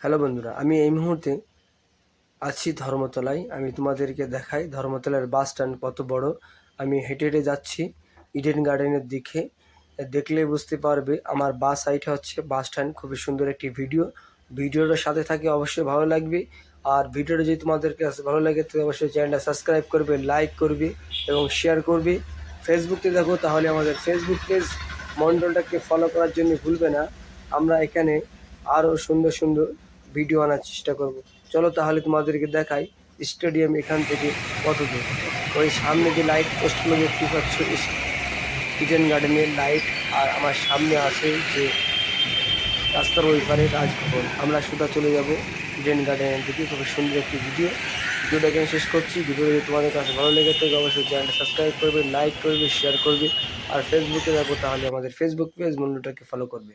Hello বন্ধুরা, আমি এই মুহূর্তে আছি ধর্মতলায়। আমি তোমাদেরকে দেখাই ধর্মতলার বাস স্ট্যান্ড কত বড়। আমি হেঁটে হেঁটে যাচ্ছি ইডেন গার্ডেনের দিকে। দেখলে বুঝতে পারবে আমার বাস সাইডে হচ্ছে বাস স্ট্যান্ড। খুবই সুন্দর একটি ভিডিওটার সাথে থাকে, অবশ্যই ভালো লাগবে। আর ভিডিওটা যদি তোমাদের কাছে ভালো লাগে তো অবশ্যই চ্যানেলটা সাবস্ক্রাইব করবে, লাইক করবে এবং শেয়ার করবে। ফেসবুকে দেখো তাহলে আমাদের ফেসবুক পেজ মণ্ডলটাকে ফলো করার জন্য ভুলবে না। আমরা এখানে আরও সুন্দর সুন্দর ভিডিও আনার চেষ্টা করব। চলো তাহলে তোমাদেরকে দেখাই স্টেডিয়াম এখান থেকে কত দূর। ওই সামনে যে লাইট পোস্টগুলো দেখতে পাচ্ছ ইডেন গার্ডেনের লাইট, আর আমার সামনে আছে যে রাস্তার ওই পারে রাজভবন। আমরা সোজা চলে যাব ইডেন গার্ডেনের দিকে। খুবই সুন্দর একটি ভিডিওটা এখানে শেষ করছি। ভিডিও যদি তোমাদের কাছে ভালো লেগে থাকে অবশ্যই চ্যানেলটা সাবস্ক্রাইব করবে, লাইক করবে, শেয়ার করবে। আর ফেসবুকে দেখো তাহলে আমাদের ফেসবুক পেজ মূল্যটাকে ফলো করবে।